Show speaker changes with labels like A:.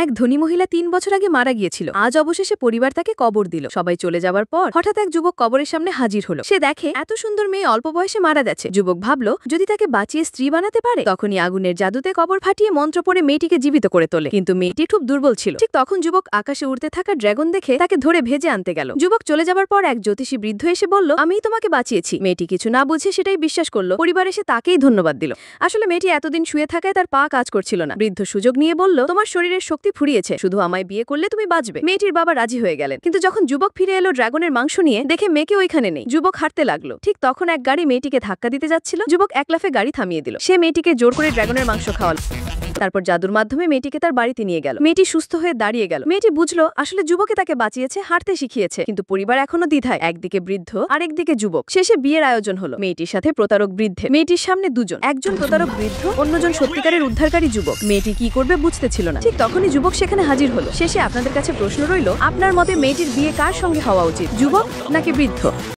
A: এক ধনী মহিলা ৩ বছর আগে মারা গিয়েছিল। আজ অবশেষে পরিবার তাকে কবর দিল। সবাই চলে যাবার পর হঠাৎ এক যুবক কবরের সামনে হাজির হলো। সে দেখে এত সুন্দর মেয়ে অল্প বয়সে মারা যাচ্ছে। যুবক ভাবলো যদি তাকে বাঁচিয়ে স্ত্রী বানাতে পারে। তখনই আগুনের জাদুতে কবর ফাটিয়ে মন্ত্র পড়ে মেয়েটিকে জীবিত করে তোলে। কিন্তু মেয়েটি খুব দুর্বল ছিল। ঠিক তখন যুবক আকাশে উড়তে থাকা ড্রাগন দেখে তাকে ধরে ভেজে আনতে গেল। যুবক চলে যাবার পর এক জ্যোতিষী বৃদ্ধ এসে বলল, আমিই তোমাকে বাঁচিয়েছি। মেয়েটি কিছু না বুঝে সেটাই বিশ্বাস করলো। পরিবার এসে তাকেই ধন্যবাদ দিল। আসলে মেয়েটি এতদিন শুয়ে থাকায় তার পা কাজ করছিল না। বৃদ্ধ সুযোগ নিয়ে বলল, তোমার শরীরের শক্তি ফুরিয়েছে, শুধু আমায় বিয়ে করলে তুমি বাঁচবে। মেয়েটির বাবা রাজি হয়ে গেলেন। কিন্তু যখন যুবক ফিরে এলো ড্রাগনের মাংস নিয়ে, দেখে মেয়েকে ওইখানে নেই। যুবক হাঁটতে লাগলো। ঠিক তখন এক গাড়ি মেয়েটিকে ধাক্কা দিতে যাচ্ছিল। যুবক এক লাফে গাড়ি থামিয়ে দিল। সে মেয়েটিকে জোর করে ড্রাগনের মাংস খাওয়ালো। তারপর জাদুর মাধ্যমে মেয়েটিকে তার বাড়িতে নিয়ে গেল। মেয়েটি সুস্থ হয়ে দাঁড়িয়ে গেল। মেয়েটি বুঝলো আসলে যুবকে তাকে বাঁচিয়েছে, হাঁটতে শিখিয়েছে। কিন্তু পরিবার এখনো দ্বিধায়, একদিকে বৃদ্ধ আরেকদিকে যুবক। শেষে বিয়ের আয়োজন হলো। মেয়েটির সাথে প্রতারক বৃদ্ধে। মেয়েটির সামনে দুজন, একজন প্রতারক বৃদ্ধ, অন্যজন সত্যিকারের উদ্ধারকারী যুবক। মেয়েটি কি করবে বুঝতে ছিল না। ঠিক তখনই যুবক সেখানে হাজির হলো। শেষে আপনাদের কাছে প্রশ্ন রইল, আপনার মতে মেয়েটির বিয়ে কার সঙ্গে হওয়া উচিত, যুবক নাকি বৃদ্ধ?